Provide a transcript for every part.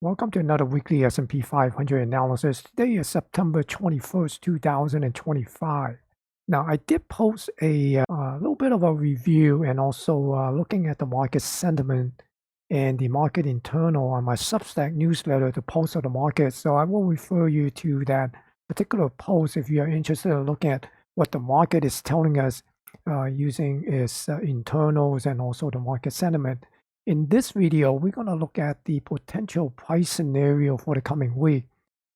Welcome to another weekly S&P 500 analysis. Today is September 21st, 2025. Now, I did post a little bit of a review and also looking at the market sentiment and the market internal on my Substack newsletter, the Pulse of the Market. So I will refer you to that particular post if you are interested in looking at what the market is telling us using its internals and also the market sentiment. In this video, we're going to look at the potential price scenario for the coming week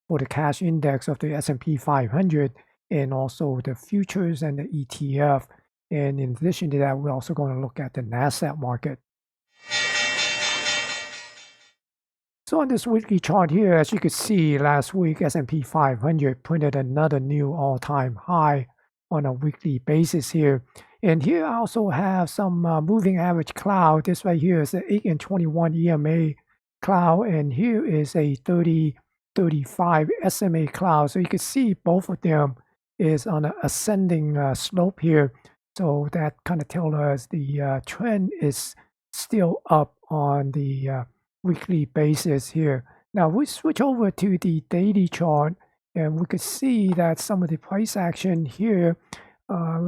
for the cash index of the S&P 500 and also the futures and the ETF. And in addition to that, we're also going to look at the NASDAQ market. So on this weekly chart here, as you could see, last week S&P 500 printed another new all-time high on a weekly basis here. And here I also have some moving average cloud. This right here is an 8 and 21 EMA cloud, and here is a 30-35 SMA cloud. So you can see both of them is on an ascending slope here. So that kind of tells us the trend is still up on the weekly basis here. Now we switch over to the daily chart, and we could see that some of the price action here,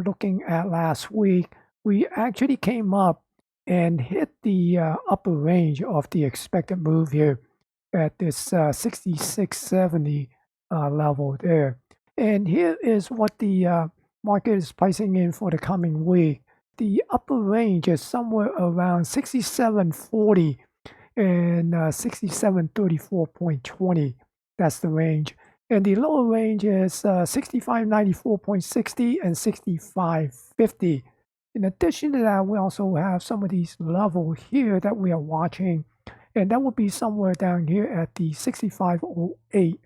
looking at last week, we actually came up and hit the upper range of the expected move here at this 6670 level there. And here is what the market is pricing in for the coming week. The upper range is somewhere around 6740 and 6734.20. That's the range. And the lower range is 6594.60 and 6550. In addition to that, we also have some of these levels here that we are watching. And that would be somewhere down here at the 6508.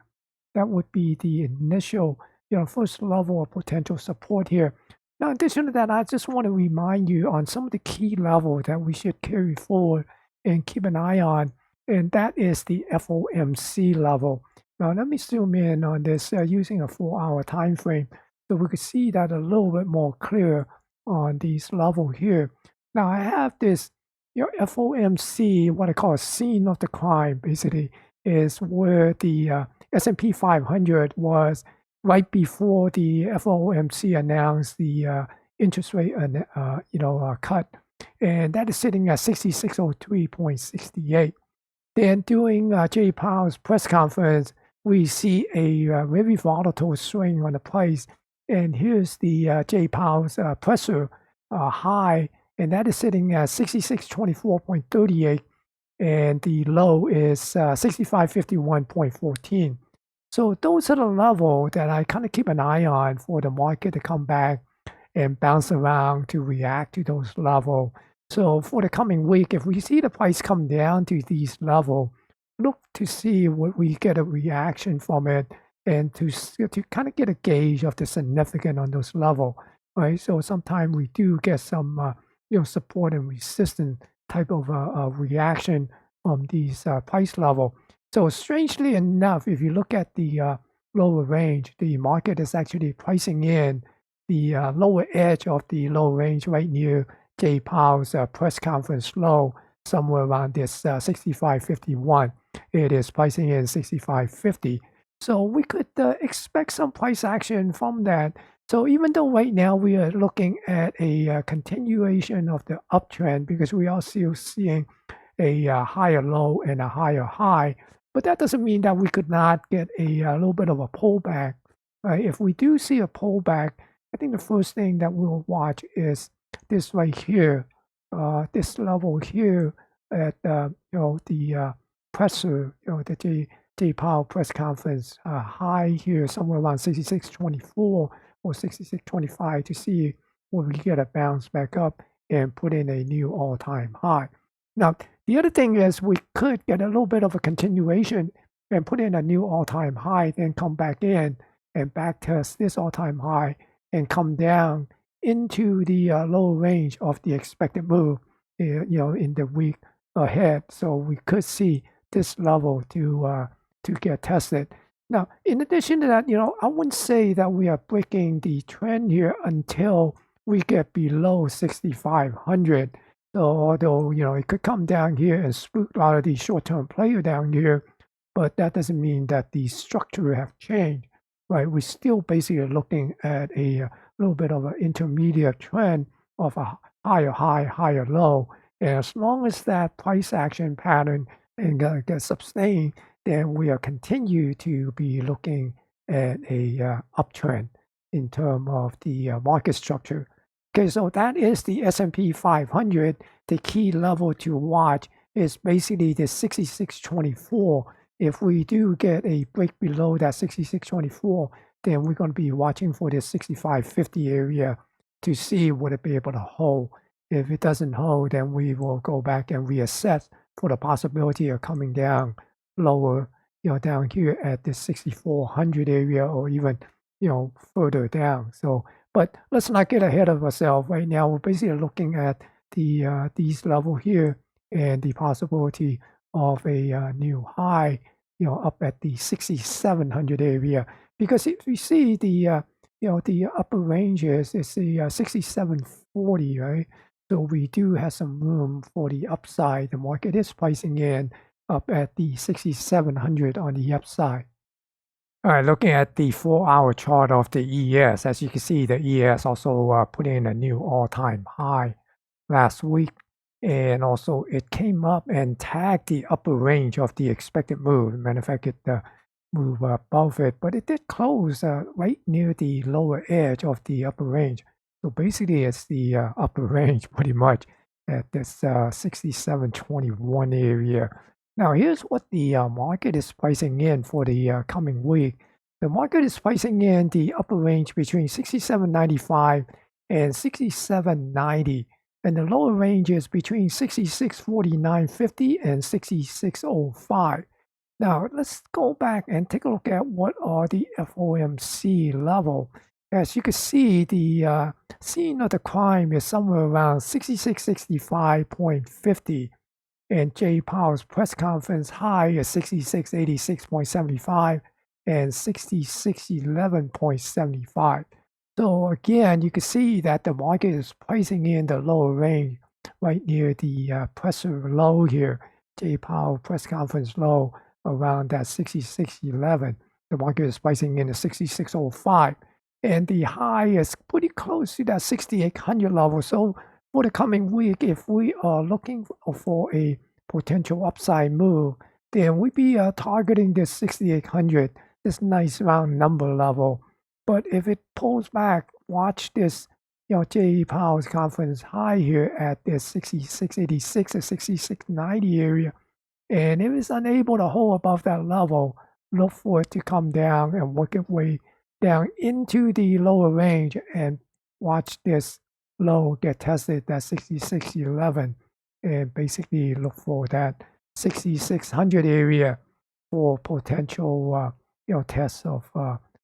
That would be the initial, first level of potential support here. Now, in addition to that, I just want to remind you on some of the key levels that we should carry forward and keep an eye on. And that is the FOMC level. Now, let me zoom in on this using a 4-hour time frame so we could see that a little bit more clear on these levels here. Now, I have this, FOMC, what I call a scene of the crime, basically, is where the S&P 500 was right before the FOMC announced the interest rate cut, and that is sitting at 6603.68. Then during Jay Powell's press conference, we see a very volatile swing on the price. And here's the Jay Powell's pressure high, and that is sitting at 6624.38, and the low is 6551.14. So those are the levels that I kind of keep an eye on for the market to come back and bounce around to react to those levels. So for the coming week, if we see the price come down to these levels, look to see what we get a reaction from it, and to kind of get a gauge of the significance on those levels, right? So sometimes we do get some support and resistance type of reaction from these price level. So strangely enough, if you look at the lower range, the market is actually pricing in the lower edge of the low range right near Jay Powell's press conference low, somewhere around this 6551. It is pricing in 6550. So we could expect some price action from that. So even though right now we are looking at a continuation of the uptrend, because we are still seeing a higher low and a higher high, but that doesn't mean that we could not get a little bit of a pullback. Right? If we do see a pullback, I think the first thing that we'll watch is this right here, this level here at the presser, the Jay Powell press conference high here, somewhere around 6624 or 6625, to see when we get a bounce back up and put in a new all-time high. Now, the other thing is we could get a little bit of a continuation and put in a new all-time high, then come back in and back test this all-time high and come down into the lower range of the expected move, in the week ahead. So we could see this level to get tested. Now, in addition to that, I wouldn't say that we are breaking the trend here until we get below 6,500. So although, it could come down here and spook a lot of these short-term players down here, but that doesn't mean that the structure have changed, right? We're still basically looking at a little bit of an intermediate trend of a higher high, higher low. And as long as that price action pattern gets sustained, then we are continue to be looking at a uptrend in terms of the market structure. Okay, so that is the S&P 500. The key level to watch is basically the 6624. If we do get a break below that 6624, then we're going to be watching for the 6550 area to see would it be able to hold. If it doesn't hold, then we will go back and reassess for the possibility of coming down lower, down here at the 6400 area or even, further down. So, but let's not get ahead of ourselves. Right now, we're basically looking at the these level here and the possibility of a new high, up at the 6700 area. Because if you see the the upper ranges is the 6740, right? So we do have some room for the upside. The market is pricing in up at the 6700 on the upside. All right, looking at the 4-hour chart of the ES, as you can see, the ES also put in a new all-time high last week. And also it came up and tagged the upper range of the expected move. Matter of fact, it moved above it, but it did close right near the lower edge of the upper range. So basically it's the upper range pretty much at this 6721 area. Now here's what the market is pricing in for the coming week. The market is pricing in the upper range between 67.95 and 67.90. And the lower range is between 66.49.50 and 66.05. Now, let's go back and take a look at what are the FOMC level. As you can see, the scene of the crime is somewhere around 66.65.50. And Jay Powell's press conference high is 66.86.75 and 66.11.75. So again, you can see that the market is pricing in the lower range right near the pressure low here. Jay Powell press conference low around that 66.11. The market is pricing in the 66.05. And the high is pretty close to that 6800 level. So for the coming week, if we are looking for a potential upside move, then we'd be targeting this 6800, this nice round number level. But if it pulls back, watch this, Jay Powell's conference high here at this 66.86 or 66.90 area. And if it's unable to hold above that level, look for it to come down and work its way down into the lower range and watch this low get tested, that 66.11, and basically look for that 6600 area for potential, tests of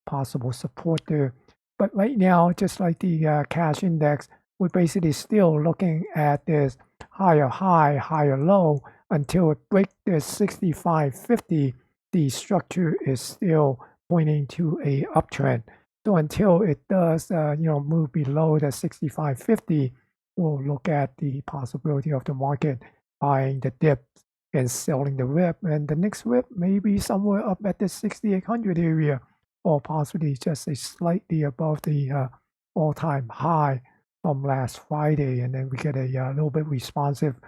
possible support there. But right now, just like the cash index, we're basically still looking at this higher high, higher low until it breaks this 6550. The structure is still pointing to a uptrend. So until it does, move below the 6550, we'll look at the possibility of the market buying the dip and selling the rip. And the next rip may be somewhere up at the 6800 area, or possibly just a slightly above the all-time high from last Friday. And then we get a little bit responsive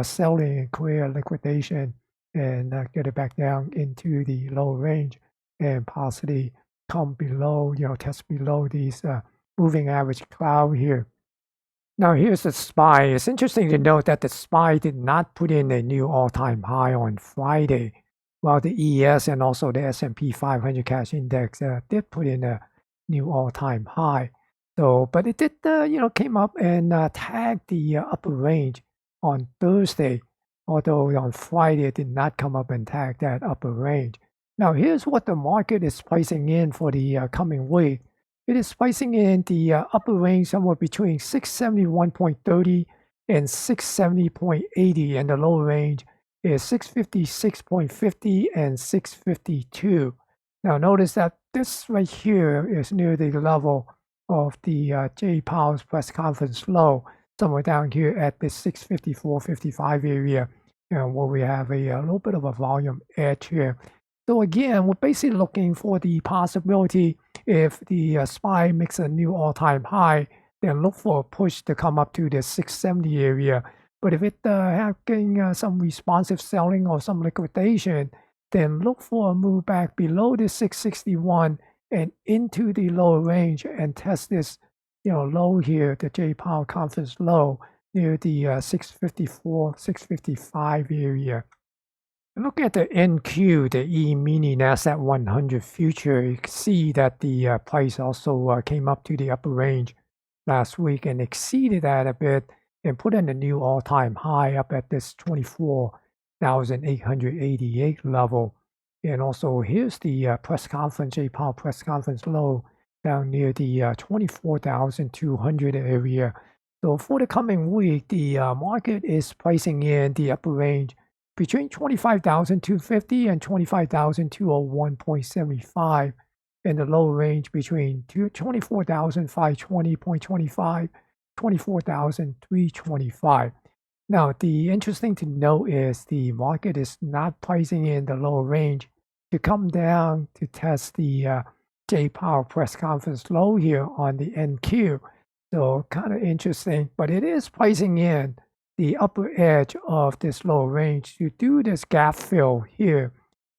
selling and clear liquidation and get it back down into the lower range and possibly come below, test below these moving average cloud here. Now here's the SPY. It's interesting to note that the SPY did not put in a new all-time high on Friday, while the ES and also the S&P 500 cash index did put in a new all-time high. So, but it did, came up and tagged the upper range on Thursday, although on Friday it did not come up and tag that upper range. Now here's what the market is pricing in for the coming week. It is pricing in the upper range somewhere between 671.30 and 670.80, and the lower range is 656.50 and 652. Now notice that this right here is near the level of the Jay Powell's press conference low, somewhere down here at the 654.55 area, where we have a little bit of a volume edge here. So again, we're basically looking for the possibility if the SPY makes a new all-time high, then look for a push to come up to the 670 area. But if it having some responsive selling or some liquidation, then look for a move back below the 661 and into the lower range and test this, low here, the J Powell conference low near the 654, 655 area. Look at the NQ, the E-mini Nasdaq 100 future. You can see that the price also came up to the upper range last week and exceeded that a bit and put in a new all-time high up at this 24,888 level. And also here's the press conference, J Powell press conference low down near the 24,200 area. So for the coming week, the market is pricing in the upper range between 25,250 and 25,201.75, and the lower range between 24,520.25, 24,325. Now, the interesting to note is the market is not pricing in the lower range to come down to test the J Powell press conference low here on the NQ. So kind of interesting, but it is pricing in the upper edge of this lower range to do this gap fill here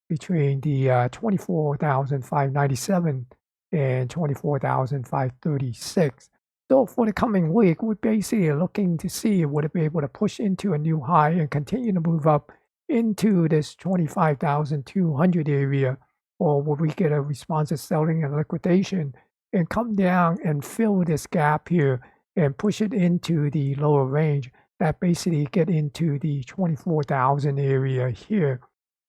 between the 24,597 and 24,536. So for the coming week, we're basically looking to see would it be able to push into a new high and continue to move up into this 25,200 area, or would we get a responsive selling and liquidation and come down and fill this gap here and push it into the lower range that basically get into the 24,000 area here.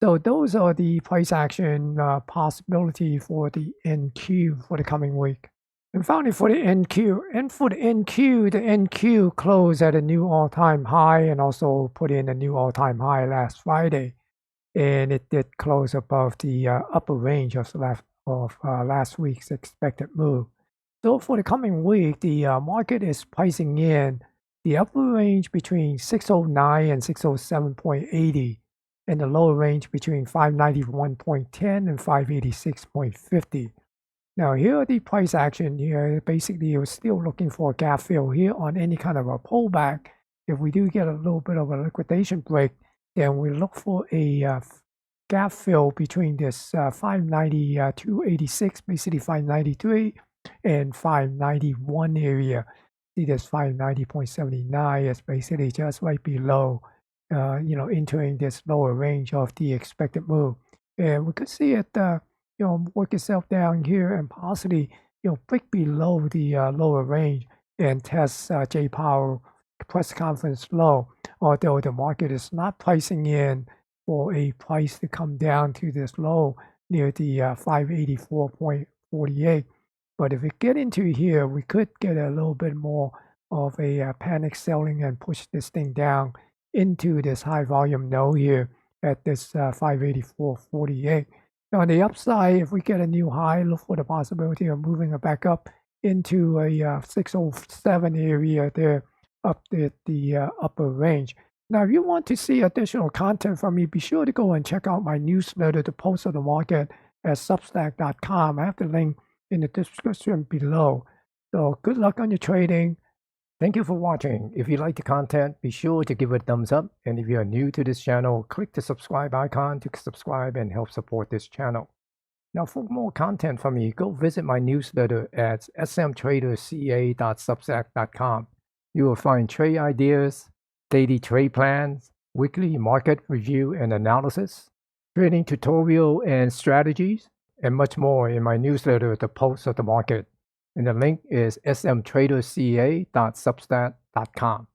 So those are the price action possibility for the NQ for the coming week. And finally for the NQ, the NQ closed at a new all-time high and also put in a new all-time high last Friday. And it did close above the upper range of last week's expected move. So for the coming week, the market is pricing in the upper range between 609 and 607.80, and the lower range between 591.10 and 586.50. Now here are the price action here. Basically, you're still looking for a gap fill here on any kind of a pullback. If we do get a little bit of a liquidation break, then we look for a gap fill between this 592.86, basically 593, and 591 area. See this 590.79 is basically just right below, entering this lower range of the expected move. And we could see it, work itself down here and possibly, break below the lower range and test J Powell press conference low, although the market is not pricing in for a price to come down to this low near the 584.48. But if we get into here, we could get a little bit more of a panic selling and push this thing down into this high volume node here at this 584.48. Now on the upside, if we get a new high, look for the possibility of moving it back up into a 607 area there up at the upper range. Now, if you want to see additional content from me, be sure to go and check out my newsletter, The Pulse of the Market, at substack.com. I have the link in the description below. So good luck on your trading. Thank you for watching. If you like the content, be sure to give it a thumbs up. And if you are new to this channel, click the subscribe icon to subscribe and help support this channel. Now, for more content from me, go visit my newsletter at smtraderCA.substack.com. You will find trade ideas, daily trade plans, weekly market review and analysis, trading tutorial and strategies, and much more in my newsletter, The Pulse of the Market. And the link is smtraderCA.substack.com.